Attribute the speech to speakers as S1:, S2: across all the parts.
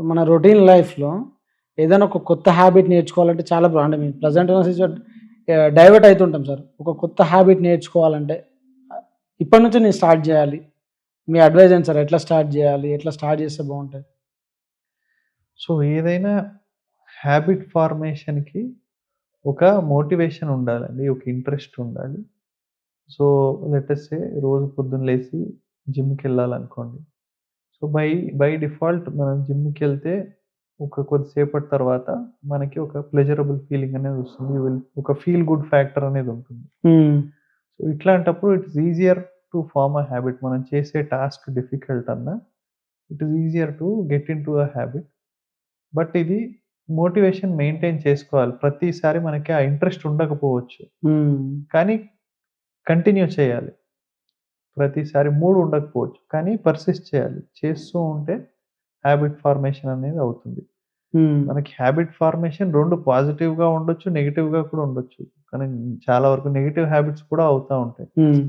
S1: మన రొటీన్ లైఫ్‌లో ఏదైనా ఒక కొత్త హాబిట్ నేర్చుకోవాలంటే చాలా అంటే మేము ప్రెజెంట్ ఉన్న డైవర్ట్ అయితుంటాం సార్. ఒక కొత్త హాబిట్ నేర్చుకోవాలంటే ఆహ్, ఇప్పటి నుంచి నేను స్టార్ట్ జేయాలి. మీ అడ్వైజ్ ఏంటి సార్? ఎట్లా స్టార్ట్ జేయాలి? ఎట్లా స్టార్ట్ చేస్తే బావుంటది?
S2: సో, ఏదైనా హ్యాబిట్ ఫార్మేషన్‌కి ఒక మోటివేషన్ ఉండాలండి. ఒక ఇంట్రెస్ట్ ఉండాలి. సో, లెట్ అస్ సే రోజు పొద్దున్న లేసి జిమ్‌కెళ్ళాలనుకోండి. సో, బై డిఫాల్ట్ మనం జిమ్‌కెళ్తే కొద్దిసేపటి తర్వాత మనకి ఒక ప్లెజరబుల్ ఫీలింగ్ అనేది వస్తుంది. ఒక ఫీల్ గుడ్ ఫ్యాక్టర్ అనేది ఉంటుంది.
S1: హ్మ్.
S2: సో, ఇట్లాంటప్పుడు it is easier to form a habit. మనం చేసే టాస్క్ డిఫికల్ట్ అన్నా it is easier to get into a habit. But ఇది మోటివేషన్ మెయింటైన్ చేసుకోవాలి. ప్రతిసారి మనకి ఆ ఇంట్రెస్ట్ ఉండకపోవచ్చు.
S1: హ్మ్.
S2: కానీ కంటిన్యూ చేయాలి. ప్రతిసారి మూడ్ ఉండకపోవచ్చు. కానీ పర్సిస్ట్ చేయాలి. చేస్తూ ఉంటే హాబిట్ ఫార్మేషన్ అనేది అవుతుంది.
S1: హ్మ్.
S2: మనకి హాబిట్ ఫార్మేషన్ 2 పాజిటివ్‌గా ఉండొచ్చు, నెగెటివ్‌గా కూడా ఉండొచ్చు. కానీ చాలా వరకు నెగెటివ్ హాబిట్స్ కూడా అవుతా ఉంటాయి.
S1: హ్మ్.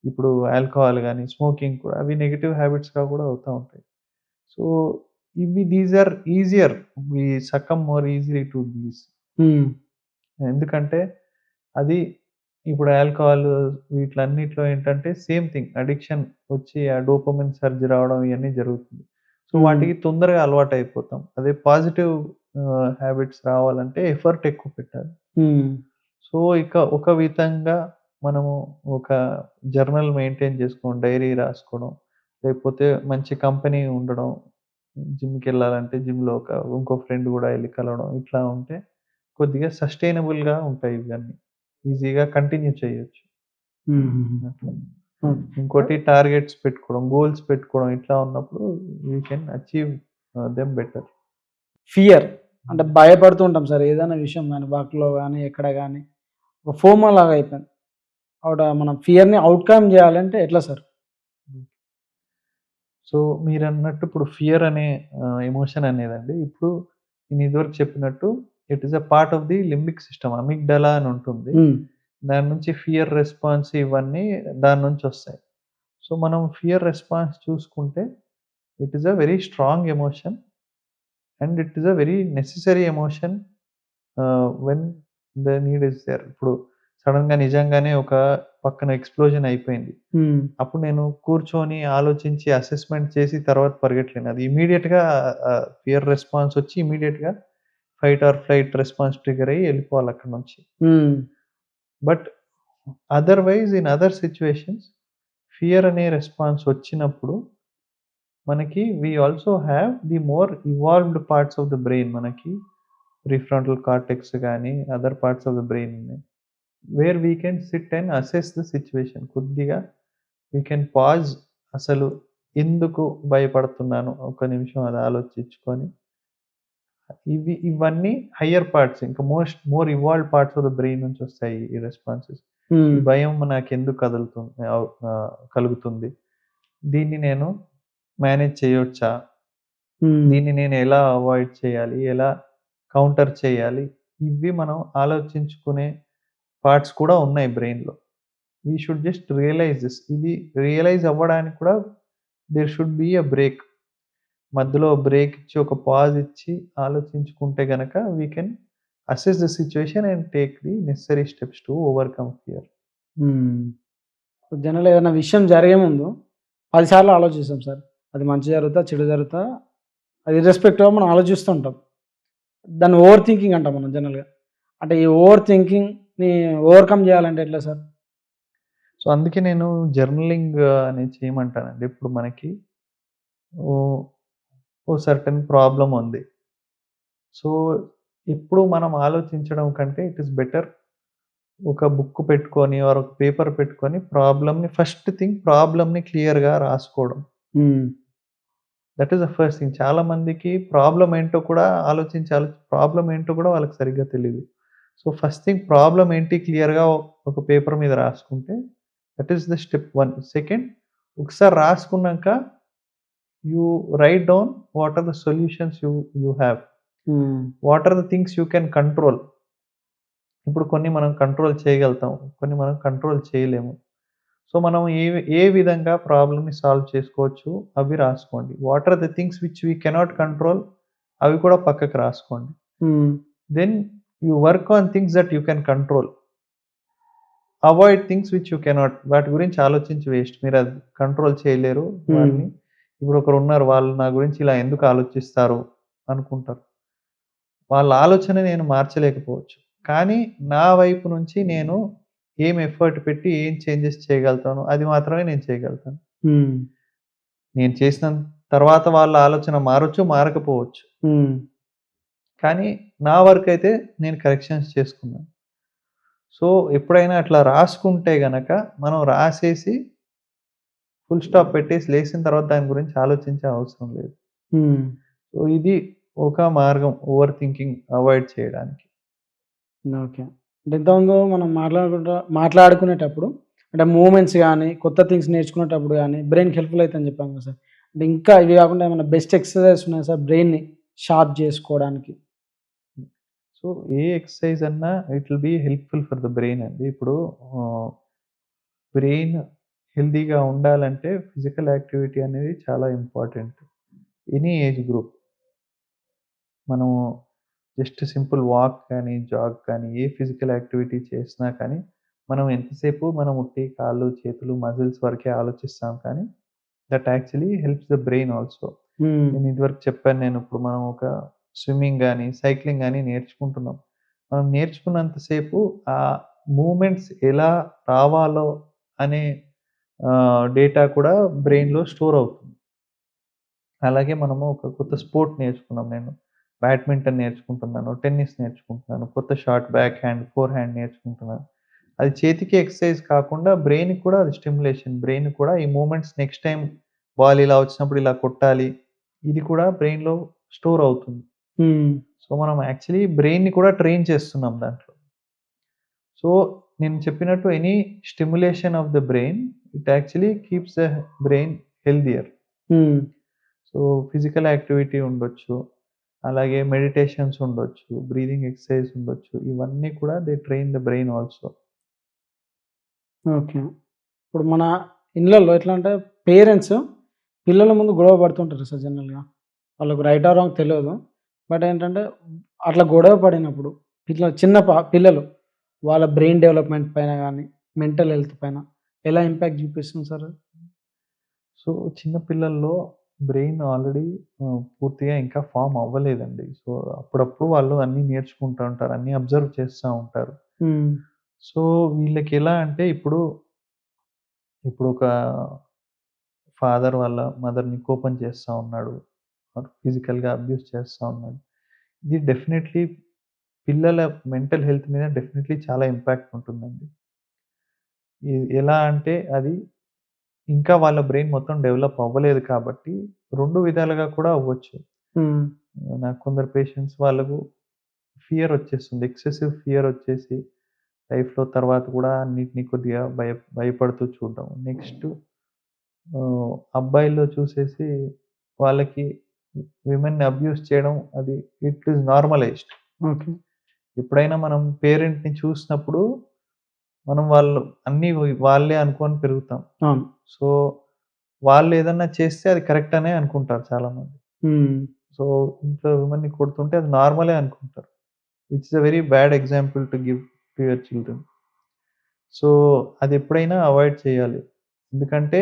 S2: ఇప్పుడు ఆల్కహాల్ గాని, స్మోకింగ్ కూడా అవి నెగెటివ్ హాబిట్స్‌గా కూడా అవుతా ఉంటాయి. So, these are easier. We succumb more easily to these.
S1: Hmm.
S2: ఎందుకంటే అది ఇప్పుడు ఆల్కహాల్ వీటిలన్నిట్లో ఏంటంటే సేమ్ థింగ్ అడిక్షన్ వచ్చి ఆ డోపమైన్ సర్జ్ రావడం ఇయన్నీ జరుగుతుంది. సో,
S1: హ్మ్.
S2: వాటికి తొందరగా అలవాటయిపోతాం. అదే పాజిటివ్ హ్యాబిట్స్ రావాలంటే ఎఫర్ట్ ఎక్కువ పెట్టాలి.
S1: హ్మ్.
S2: సో, ఒక విధంగా మనము ఒక జర్నల్ మెయింటైన్ చేసుకోవడం, డైరీ రాసుకోవడం, లేకపోతే మంచి కంపెనీ ఉండడం, జిమ్‌కెళ్ళాలంటే జిమ్‌లో ఇంకో ఫ్రెండ్ గూడా ఎళ్లి కలవడం, ఇట్లా ఉంటే కొద్దిగా సస్టైనబుల్‌గా ఉంటాయి ఇవన్నీ. ఈజీగా కంటిన్యూ చేయొచ్చు.
S1: హుహుహు.
S2: అట్లా.
S1: ఓకే.
S2: ఇంకోటి టార్గెట్స్ పెట్టుకోవడం, గోల్స్ పెట్టుకోవడం ఇట్లా ఉన్నప్పుడు we can achieve them better.
S1: Fear అంటే భయపడుతూ ఉంటాం సార్. ఏదైనా విషయం గాని వర్క్‌లో గాని, ఎక్కడ గాని ఒక ఫోమో లాగా అయిపోయింది. మనం ఫియర్‌ని ఔట్‌కమ్ జేయాలంటే ఎట్లా సార్?
S2: సో, మీరన్నట్టు ఇప్పుడు ఫియర్ అనే ఎమోషన్ అనేదండి ఇప్పుడు నేను ఇదివరకు చెప్పినట్టు it is a part of the limbic system. Amygdala అని ఉంటుంది.
S1: హ్మ్.
S2: దాని నుంచి ఫియర్ రెస్పాన్స్ ఇవన్నీ దాని నుంచొస్తాయి. సో, మనం ఫియర్ రెస్పాన్స్ చూసుకుంటే it is a very strong emotion and it is a very necessary emotion when the need is there. ఇప్పుడు సడెన్‌గా నిజంగానే ఒక పక్కన ఎక్స్‌ప్లోజన్ అయిపోయింది.
S1: హ్మ్.
S2: అప్పుడు నేను కూర్చొని ఆలోచించి అసెస్‌మెంట్ చేసి తర్వాత పరిగెట్టలేను. అది ఇమ్మీడియేట్‌గా ఫియర్ రెస్పాన్స్ వచ్చి ఇమ్మీడియేట్‌గా fight or flight response trigger అయ్యి ఎళ్ళిపోవాలి అక్కడి నుంచి.
S1: Hmm.
S2: But otherwise in other situations fear అనే రెస్పాన్స్ వచ్చినప్పుడు మనకి we also have the more evolved parts of the brain మనకి ప్రీఫ్రంటల్ కార్టెక్స్ గాని, other parts of the brain ఉన్నాయి. Where we can sit and assess the situation. కొద్దిగా we can pause అసలు ఎందుకు భయపడుతున్నాను? ఒక్క నిమిషం అది ఆలోచించుకొని, ఇవన్నీ హయ్యర్ పార్ట్స్ ఇంకా more evolved parts of the brain నుంచి వస్తాయి ఈ రెస్పాన్సెస్. ఈ
S1: హ్మ్.
S2: భయం నాకెందుకు కలుగుతుంది? దీన్ని నేను మేనేజ్ చేయొచ్చా?
S1: హ్మ్.
S2: దీన్ని నేను ఎలా అవాయిడ్ చేయాలి? ఎలా కౌంటర్ చేయాలి? ఇవి మనం ఆలోచించుకునే పార్ట్స్ కూడా ఉన్నాయి బ్రెయిన్‌లో. We should just realise this. ఇది రియలైజ్ అవ్వడానికి కూడా there should be a break. మధ్యలో బ్రేక్ ఇచ్చి, ఒక పాజ్ ఇచ్చి ఆలోచించుకుంటే గనక we can assess the situation and take the necessary steps to overcome fear.
S1: Hmm. జనరల్‌గా ఏదైనా విషయం జరిగే ముందు 10 సార్లు ఆలోచిస్తాం సార్. అది మంచి జరుగుతా? చెడు జరుగుతా? అది ఇర్రెస్పెక్టివ్ మనం ఆలోచిస్తూ ఉంటాం. దాన్ని ఓవర్ థింకింగ్ అంటాం మనం జనరల్‌గా. అంటే ఈ ఓవర్ థింకింగ్‌ని ఓవర్‌కమ్ జేయాలంటే ఎట్లా సార్?
S2: సో, అందుకే నేను జర్నలింగ్ అనేది చేయమంటానండి. ఇప్పుడు మనకి ఓహ్, ఓ సర్టెన్ ప్రాబ్లమ్ ఉంది. సో, ఎప్పుడు మనం ఆలోచించడం కంటే ఇట్ ఈస్ బెటర్ ఒక బుక్ పెట్టుకొని ఆర్ ఒక పేపర్ పెట్టుకొని ప్రాబ్లమ్‌ని క్లియర్‌గా రాసుకోవడం.
S1: హ్మ్.
S2: That is the first thing. చాలా మందికి ప్రాబ్లమ్ ఏంటో కూడా వాళ్ళకి సరిగ్గా తెలీదు. సో, ఫస్ట్ థింగ్ ప్రాబ్లమ్ ఏంటి క్లియర్‌గా ఒక పేపర్ మీద రాసుకుంటే that is the step 1. Second, ఒకసారి రాసుకున్నాక you write down what are the solutions you you have.
S1: Hmm.
S2: What are the things you can control. ఇప్పుడు కొన్ని మనం కంట్రోల్ చేయగలుగుతాం. కొన్ని మనం కంట్రోల్ చేయలేము. సో, మనం ఏ విధంగా ప్రాబ్లమ్‌ని సాల్వ్ చేసుకోవచ్చు అవి రాసుకోండి. What are the things which we cannot control అవి కూడా పక్కకు రాసుకోండి. Then you work on things that you can control. Avoid things which you cannot. వాటి గురించి ఆలోచించి వేస్ట్. మీరు అది కంట్రోల్ చేయలేరు వాటిని. ఇప్పుడు ఒకరున్నారు, వాళ్ళు నా గురించి ఇలా ఎందుకు ఆలోచిస్తారు అనుకుంటారు. వాళ్ళ ఆలోచన నేను మార్చలేకపోవచ్చు. కానీ నా వైపు నుంచి నేను ఏం ఎఫర్ట్ పెట్టి ఏం చేంజెస్ చేయగలుగుతానో అది మాత్రమే నేను చేయగలుగుతాను. నేను చేసిన తర్వాత వాళ్ళ ఆలోచన మారొచ్చు, మారకపోవచ్చు. కానీ నా వరకైతే నేను కరెక్షన్స్ చేసుకున్నాను. సో, ఎప్పుడైనా అట్లా రాసుకుంటే గనక మనం రాసేసి ఫుల్ స్టాప్ పెట్టేసి లేసిన తర్వాత దాని గురించి ఆలోచించే అవసరం లేదు. సో, ఇది ఒక మార్గం ఓవర్ థింకింగ్ అవాయిడ్ చేయడానికి.
S1: ఓకే. అంటే ఇంతకుముందు మనం మాట్లాడుకునేటప్పుడు అంటే మూవ్‌మెంట్స్ గానీ, కొత్త థింగ్స్ నేర్చుకునేటప్పుడు గానీ, బ్రెయిన్‌కి హెల్ప్‌ఫుల్ అయితదని చెప్పాం కదా సార్. అంటే ఇంకా ఇవి కాకుండా ఏమన్నా బెస్ట్ ఎక్సర్‌సైజెస్ ఉన్నాయా సార్ బ్రెయిన్‌ని షార్ప్ చేసుకోవడానికి?
S2: సో, ఏ ఎక్సర్‌సైజ్ అన్నా it will be helpful for the brain అండి. ఇప్పుడు ఆహ్, బ్రెయిన్ హెల్తీగా ఉండాలంటే ఫిజికల్ యాక్టివిటీ అనేది చాలా ఇంపార్టెంట్. Any age group. మనము జస్ట్ సింపుల్ వాక్ కానీ, జాగ్ కానీ, ఏ ఫిజికల్ యాక్టివిటీ చేసినా కానీ, మనం ఎంతసేపు మనం ఉట్టి కాళ్ళు, చేతులు, మజిల్స్ వరకే ఆలోచిస్తాం కానీ, that actually helps the brain also. నేను ఇదివరకు చెప్పాను, ఇప్పుడు మనం ఒక స్విమ్మింగ్ గానీ, సైక్లింగ్ గానీ నేర్చుకుంటున్నాం. మనం నేర్చుకున్నంత సేపు ఆ మూవ్‌మెంట్స్ ఎలా రావాలో అనే డేటా కూడా బ్రెయిన్‌లో స్టోర్ అవుతుంది. అలాగే మనము ఒక కొత్త స్పోర్ట్ నేర్చుకున్నాం. నేను బ్యాడ్మింటన్ నేర్చుకుంటున్నాను, టెన్నిస్ నేర్చుకుంటున్నాను, కొత్త shot, back hand, four hand నేర్చుకుంటున్నాను. అది చేతికి ఎక్సర్‌సైజ్ కాకుండా బ్రెయిన్‌కి కూడా అది స్టిమ్యులేషన్. బ్రెయిన్ కూడా ఈ మూవ్‌మెంట్స్ నెక్స్ట్ టైమ్ బాల్ ఇలా వచ్చినప్పుడు ఇలా కొట్టాలి. ఇది కూడా బ్రెయిన్‌లో స్టోర్ అవుతుంది. సో, మనం యాక్చువల్లీ బ్రెయిన్‌ని కూడా ట్రైన్ చేస్తున్నాం దాంట్లో. సో, నేను చెప్పినట్టు any stimulation of the brain it actually keeps the brain healthier. So, physical activity ఉండొచ్చు. అలాగే మెడిటేషన్స్ ఉండొచ్చు. బ్రీతింగ్ ఎక్సర్‌సైజ్ ఉండొచ్చు. ఇవన్నీ కూడా they train the brain also.
S1: Okay. ఇప్పుడు మన ఇళ్ళల్లో ఎట్లా అంటే పేరెంట్స్ పిల్లల ముందు గొడవ పడుతుంటారు సార్ జనరల్‌గా. వాళ్ళకి రైట్ ఆర్ రాంగ్ తెలవదు. బట్ ఏంటంటే అట్లా గొడవ పడినప్పుడు పిల్లలు వాళ్ళ బ్రెయిన్ డెవలప్‌మెంట్ పైన గానీ, మెంటల్ హెల్త్ పైన ఎలా ఇంపాక్ట్ చూపిస్తుంది సార్ అది?
S2: సో, చిన్న పిల్లల్లో బ్రెయిన్ ఆల్రెడీ పూర్తిగా ఇంకా ఫార్మ్ అవ్వలేదండి. సో, అప్పుడప్పుడు వాళ్ళు అన్నీ నేర్చుకుంటా ఉంటారు. అన్నీ అబ్జర్వ్ చేస్తా ఉంటారు.
S1: హ్మ్.
S2: సో, వీళ్ళకెలా అంటే ఇప్పుడు ఒక ఫాదర్ వాళ్ళ మదర్‌ని కోపం చేస్తా ఉన్నాడు. ఫిజికల్‌గా అబ్యూజ్ చేస్తా ఉన్నాడు. ఇది డెఫినైట్‌లీ పిల్లల మెంటల్ హెల్త్ మీద డెఫినైట్‌లీ చాలా ఇంపాక్ట్ ఉంటుందండి. ఎలా అంటే అది ఇంకా వాళ్ళ బ్రెయిన్ మొత్తం డెవలప్ అవ్వలేదు కాబట్టి 2 విధాలుగా కూడా అవ్వచ్చు.
S1: హ్మ్.
S2: నాకు కొందరు పేషెంట్స్ వాళ్ళకు ఫియర్ వచ్చేస్తుంది. ఎక్సెసివ్ ఫియర్ వచ్చేసి లైఫ్‌లో తర్వాత కూడా అన్నిటిని కొద్దిగా భయపడుతూ చూడడం. నెక్స్ట్ అబ్బాయిల్లో చూసేసి వాళ్ళకి విమెన్‌ని అబ్యూజ్ చేయడం అది ఇట్ ఈస్ నార్మలైజ్డ్.
S1: ఓకే.
S2: ఎప్పుడైనా మనం పేరెంట్‌ని చూసినప్పుడు మనం వాళ్ళు అన్నీ వాళ్ళే అనుకోని పెరుగుతాం.
S1: అవును.
S2: సో, వాళ్ళేదన్నా చేస్తే అది కరెక్ట్ అనే అనుకుంటారు చాలామంది.
S1: హ్మ్.
S2: సో, ఇంట్లో విమెన్‌ని కొడుతుంటే అది నార్మలే అనుకుంటారు. Which is a very bad example to give to your children. So, అదెప్పుడైనా అవాయిడ్ చేయాలి. ఎందుకంటే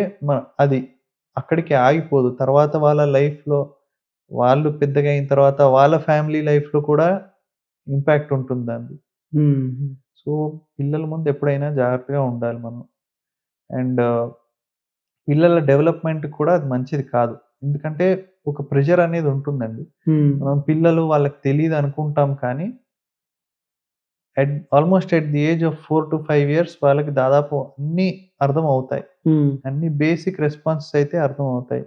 S2: అది అక్కడికి ఆగిపోదు. తర్వాత వాళ్ళ లైఫ్‌లో వాళ్ళు పెద్దగా అయిన తర్వాత వాళ్ళ ఫ్యామిలీ లైఫ్‌లో కూడా ఇంపాక్ట్ ఉంటుంది దానిది.
S1: హ్మ్.
S2: సో, పిల్లల ముందు ఎప్పుడైనా జాగ్రత్తగా ఉండాలి మనం. అండ్ పిల్లల డెవలప్‌మెంట్‌కి కూడా అది మంచిది కాదు. ఎందుకంటే ఒక ప్రెషర్ అనేది ఉంటుందండి.
S1: హ్మ్.
S2: మనం పిల్లలు వాళ్ళకి తెలీదనుకుంటాం కానీ almost at the age of 4-5 years వాళ్ళకి దాదాపు అన్నీ అర్థమవుతాయి.
S1: హ్మ్.
S2: అన్ని బేసిక్ రెస్పాన్సెస్ అయితే అర్థమవుతాయి.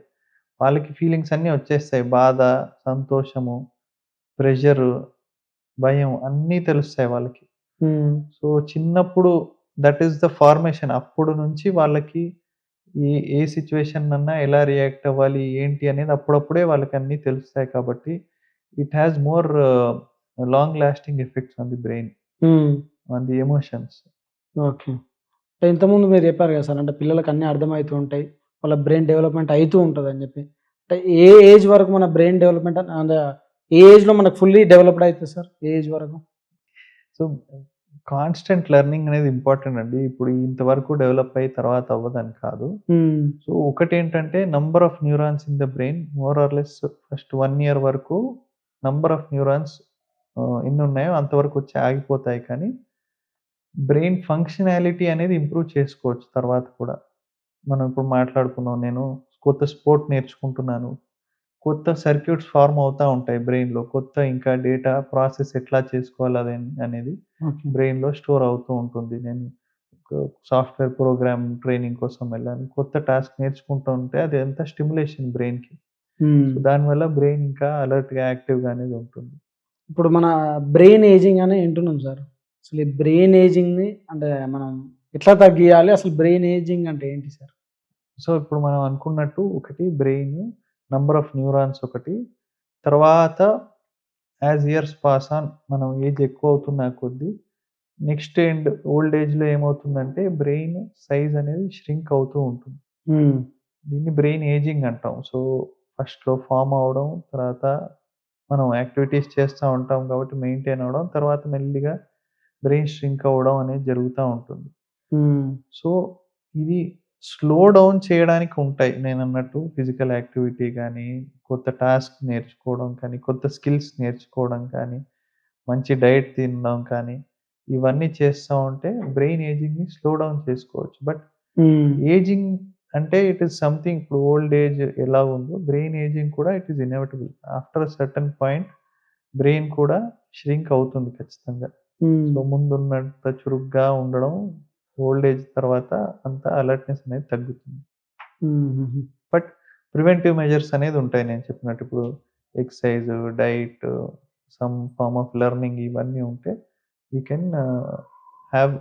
S2: వాళ్ళకి ఫీలింగ్స్ అన్నీ వచ్చేస్తాయి. బాధ, సంతోషము, ప్రెషరు, భయం అన్నీ తెలుస్తాయి వాళ్ళకి.
S1: హ్మ్.
S2: సో, చిన్నప్పుడు దట్ ఈస్ ద ఫార్మేషన్. అప్పుడు నుంచి వాళ్ళకి ఏ ఏ సిట్యుయేషన్ అన్నా ఎలా రియాక్ట్ అవ్వాలి, ఏంటి అనేది అప్పుడప్పుడే వాళ్ళకన్నీ తెలుస్తాయి కాబట్టి it has more long lasting effects on the brain,
S1: hmm.
S2: On the emotions.
S1: Okay. అంటే ఇంతకుముందు మీరు చెప్పారు కదా సార్! అంటే పిల్లలకి అన్నీ అర్థమైతూ ఉంటాయి. వాళ్ళ బ్రెయిన్ డెవలప్‌మెంట్ అయితూ ఉంటదని చెప్పి. అంటే ఏ ఏజ్ వరకు మన బ్రెయిన్ డెవలప్‌మెంట్ అంటే ఏ ఏజ్‌లో మనకు ఫుల్లీ డెవలప్డ్ అయితది సార్? ఏ ఏజ్ వరకు?
S2: సో, కాన్స్టెంట్ లెర్నింగ్ అనేది ఇంపార్టెంట్ అండి. ఇప్పుడు ఇంతవరకు డెవలప్ అయ్యి తర్వాత అవ్వదని కాదు.
S1: హ్మ్.
S2: సో, ఒకటేంటంటే number of neurons in the brain more or less first 1 year వరకు నంబర్ ఆఫ్ న్యూరాన్స్ ఎన్నున్నాయో అంతవరకు వచ్చి ఆగిపోతాయి కానీ, బ్రెయిన్ ఫంక్షనాలిటీ అనేది ఇంప్రూవ్ చేసుకోవచ్చు తర్వాత కూడా. మనం ఇప్పుడు మాట్లాడుకున్నాం. నేను కొత్త స్పోర్ట్ నేర్చుకుంటున్నాను. కొత్త సర్క్యూట్స్ ఫార్మ్ అవుతా ఉంటాయి బ్రెయిన్‌లో. కొత్త ఇంకా డేటా ప్రాసెస్ ఎట్లా చేసుకోవాలి అనేది
S1: ఓకే.
S2: బ్రెయిన్‌లో స్టోర్ అవుతూ ఉంటుంది. నేను ఒక సాఫ్ట్‌వేర్ ప్రోగ్రామ్ ట్రైనింగ్ కోసం వెళ్ళాను. కొత్త టాస్క్ నేర్చుకుంటూ ఉంటే అది అంతా స్టిమ్యులేషన్ బ్రెయిన్‌కి.
S1: హ్మ్.
S2: సో, దానివల్ల బ్రెయిన్ ఇంకా అలర్ట్‌గా, యాక్టివ్‌గా అనేది ఉంటుంది.
S1: ఇప్పుడు మన బ్రెయిన్ ఏజింగ్ అని వింటున్నాం సార్. అసలు ఈ బ్రెయిన్ ఏజింగ్‌ని అంటే మనం ఎట్లా తగ్గియాలి? అసలు బ్రెయిన్ ఏజింగ్ అంటే ఏంటి సార్?
S2: సో, ఇప్పుడు మనం అనుకున్నట్టు ఒకటి బ్రెయిన్, నంబర్ ఆఫ్ న్యూరాన్స్ ఒకటి. తర్వాత యాస్ ఇయర్స్ పాస్ ఆన్ మనం ఏజ్ ఎక్కువ అవుతున్న కొద్దీ నెక్స్ట్ ఓల్డ్ ఏజ్‌లో ఏమవుతుందంటే బ్రెయిన్ సైజ్ అనేది ష్రింక్ అవుతూ ఉంటుంది.
S1: హ్మ్.
S2: దీన్ని బ్రెయిన్ ఏజింగ్ అంటాం. సో, ఫస్ట్‌లో ఫార్మ్ అవ్వడం, తర్వాత మనం యాక్టివిటీస్ చేస్తా ఉంటాం కాబట్టి మెయింటైన్ అవ్వడం, తర్వాత మెల్లిగా బ్రెయిన్ ష్రింక్ అవ్వడం అనేది జరుగుతా ఉంటుంది.
S1: హ్మ్.
S2: సో, ఇది స్లో డౌన్ చేయడానికి ఉంటాయి. నేనన్నట్టు ఫిజికల్ యాక్టివిటీ గానీ, కొత్త టాస్క్ నేర్చుకోవడం కానీ, కొత్త స్కిల్స్ నేర్చుకోవడం కానీ, మంచి డైట్ తినడం కానీ, ఇవన్నీ చేస్తా ఉంటే బ్రెయిన్ ఏజింగ్‌ని స్లో డౌన్ చేసుకోవచ్చు. బట్
S1: హ్మ్.
S2: ఏజింగ్ అంటే ఇట్ ఈస్ సంథింగ్ ఇప్పుడు ఓల్డ్ ఏజ్ ఎలా ఉందో బ్రెయిన్ ఏజింగ్ కూడా it is inevitable. After a certain point brain కూడా ష్రింక్ అవుతుంది ఖచ్చితంగా.
S1: హ్మ్.
S2: సో, ముందున్నంత చురుగ్గా ఉండడం ఓల్డ్ ఏజ్ తర్వాత అంత అలర్ట్‌నెస్ అనేది తగ్గుతుంది.
S1: హుహుహు.
S2: బట్ ప్రివెంటివ్ మెజర్స్ అనేది ఉంటాయి నేను చెప్పినట్టు. ఇప్పుడు exercise, diet, some form of learning ఇవన్నీ ఉంటే we can have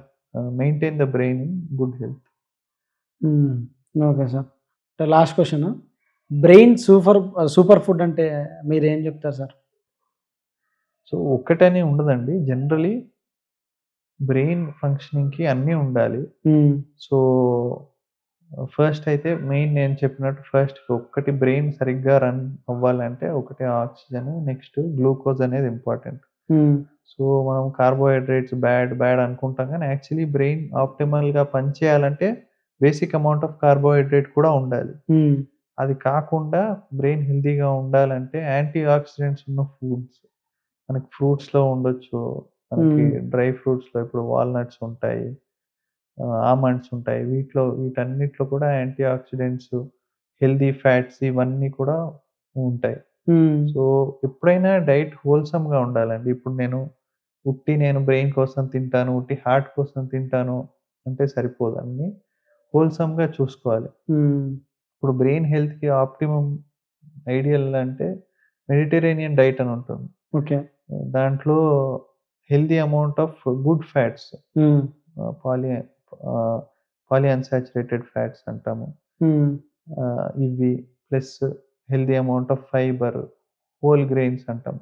S2: maintain the brain in good health.
S1: Hmm. Okay sir. Last question. Brain super food అంటే మీరేం చెప్తారు సార్?
S2: సో, ఒక్కటని ఉండదండి. జనరల్లీ బ్రెయిన్ ఫంక్షనింగ్‌కి అన్నీ ఉండాలి.
S1: హ్మ్.
S2: సో, ఫస్ట్ అయితే మెయిన్ నేను చెప్పినట్టు ఫస్ట్ ఒక్కటి బ్రెయిన్ సరిగ్గా రన్ అవ్వాలంటే ఒకటి ఆక్సిజన్, నెక్స్ట్ గ్లూకోజ్ అనేది ఇంపార్టెంట్.
S1: హ్మ్.
S2: సో, మనం కార్బోహైడ్రేట్స్ బ్యాడ్ అనుకుంటాం గానీ యాక్చువల్లీ బ్రెయిన్ ఆప్టిమల్‌గా పనిచేయాలంటే బేసిక్ అమౌంట్ ఆఫ్ కార్బోహైడ్రేట్ కూడా ఉండాలి.
S1: హ్మ్.
S2: అది కాకుండా బ్రెయిన్ హెల్తీగా ఉండాలంటే యాంటీ ఆక్సిడెంట్స్ ఉన్న ఫుడ్స్ మనకి ఫ్రూట్స్‌లో ఉండొచ్చు. మనకి
S1: హ్మ్.
S2: డ్రై ఫ్రూట్స్‌లో ఇప్పుడు వాల్‌నట్స్ ఉంటాయి. ఆల్మండ్స్ ఉంటాయి. వీటన్నిటిలో కూడా యాంటీ ఆక్సిడెంట్స్, హెల్తీ ఫ్యాట్స్ ఇవన్నీ కూడా ఉంటాయి.
S1: హ్మ్.
S2: సో, ఎప్పుడైనా డైట్ హోల్‌సమ్‌గా ఉండాలండి. ఇప్పుడు నేను బ్రెయిన్ కోసం తింటాను, ఉట్టి హార్ట్ కోసం తింటాను అంటే సరిపోదు. అన్నీ హోల్‌సమ్‌గా చూసుకోవాలి.
S1: హ్మ్.
S2: ఇప్పుడు బ్రెయిన్ హెల్త్‌కి ఆప్టిమమ్ ఐడియల్ అంటే మెడిటరేనియన్ డైట్ అని ఉంటుంది.
S1: ఓకే.
S2: దాంట్లో healthy amount of good fats
S1: హ్మ్.
S2: ఆహ్, పాలి ఆహ్, పాలిఅన్సాచురేటెడ్ ఫ్యాట్స్ అంటాము.
S1: హ్మ్.
S2: ఇవి plus healthy amount of fibre, whole grains అంటాం.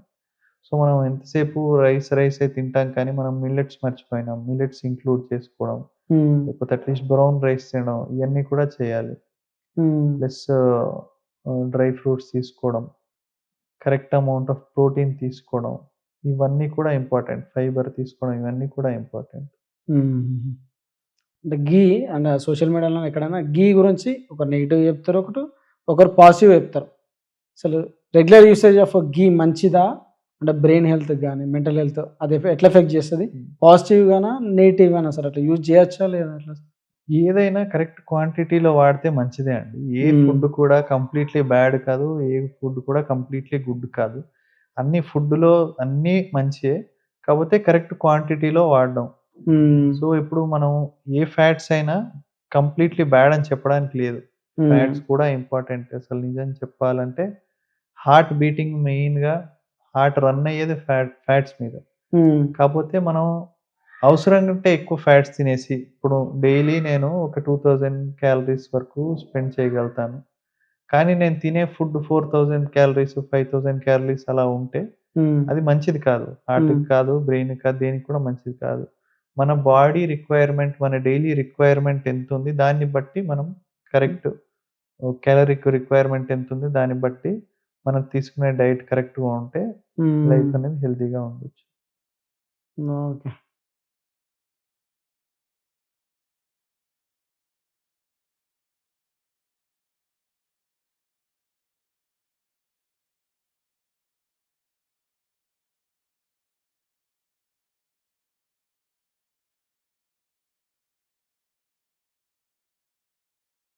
S2: సో, మనం ఎంతసేపు రైసే తింటాం కానీ మనం మిల్లెట్స్ మర్చిపోయినాం. మిల్లెట్స్ ఇంక్లూడ్ చేసుకోవడం,
S1: హ్మ్.
S2: లేకపోతే అట్‌లీస్ట్ బ్రౌన్ రైస్ తినడం ఇయన్నీ కూడా చేయాలి.
S1: హ్మ్.
S2: ప్లస్ డ్రై ఫ్రూట్స్ తీసుకోవడం, కరెక్ట్ అమౌంట్ ఆఫ్ ప్రోటీన్ తీసుకోవడం, ఇవన్నీ కూడా ఇంపార్టెంట్. ఫైబర్ తీసుకోవడం ఇవన్నీ కూడా ఇంపార్టెంట్.
S1: హుహుహు. అంటే అంటే సోషల్ మీడియాలో ఎక్కడైనా గురించి ఒకరు నెగెటివ్ చెప్తారు. ఒకరు పాజిటివ్ చెప్తారు. అసలు రెగ్యులర్ యూసేజ్ ఆఫ్ మంచిదా? అంటే బ్రెయిన్ హెల్త్‌కి గాని, మెంటల్ హెల్త్ అది ఎట్లా ఎఫెక్ట్ చేస్తది?
S2: హ్మ్.
S1: పాజిటివ్ గానా? నెగెటివ్ గానా సార్ అట్లా యూజ్ చేయొచ్చా లేదా అట్లా?
S2: ఏదైనా కరెక్ట్ క్వాంటిటీలో వాడితే మంచిదే అండి. ఏ
S1: హ్మ్.
S2: ఫుడ్ కూడా కంప్లీట్‌లీ బ్యాడ్ కాదు. ఏ ఫుడ్ కూడా కంప్లీట్‌లీ గుడ్ కాదు. అన్ని ఫుడ్‌లో అన్నీ మంచియే. కాపోతే కరెక్ట్ క్వాంటిటీలో వాడడం.
S1: హ్మ్.
S2: సో, ఇప్పుడు మనం ఏ ఫ్యాట్స్ అయినా కంప్లీట్‌లీ బ్యాడ్ అని చెప్పడానికి లేదు.
S1: హ్మ్.
S2: ఫ్యాట్స్ కూడా ఇంపార్టెంట్. అసలు నిజం చెప్పాలంటే హార్ట్ బీటింగ్ మెయిన్‌గా హార్ట్ రన్ అయ్యేది ఫ్యాట్స్ మీద.
S1: హ్మ్.
S2: కాపోతే మనం అవసరం కంటే ఎక్కువ ఫ్యాట్స్ తినేసి, ఇప్పుడు డైలీ నేను ఒక 2000 క్యాలరీస్ వరకు స్పెండ్ చేయగలుగుతాను. కానీ నేను తినే ఫుడ్ 4000 క్యాలరీస్, 5000 క్యాలరీస్ అలా ఉంటే
S1: హ్మ్.
S2: అది మంచిది కాదు.
S1: హ్మ్.
S2: హార్ట్‌కి కాదు, బ్రెయిన్‌కి కాదు, దేనికి కూడా మంచిది కాదు. మన బాడీ రిక్వైర్‌మెంట్, మన డైలీ రిక్వైర్‌మెంట్ ఎంతుంది, దాన్ని బట్టి మనం కరెక్ట్ క్యాలరీకి రిక్వైర్‌మెంట్ ఎంతుంది, దాన్ని బట్టి మనం తీసుకునే డైట్ కరెక్ట్‌గా ఉంటే లైఫ్ అనేది హెల్తీగా ఉండొచ్చు.
S1: ఓకే.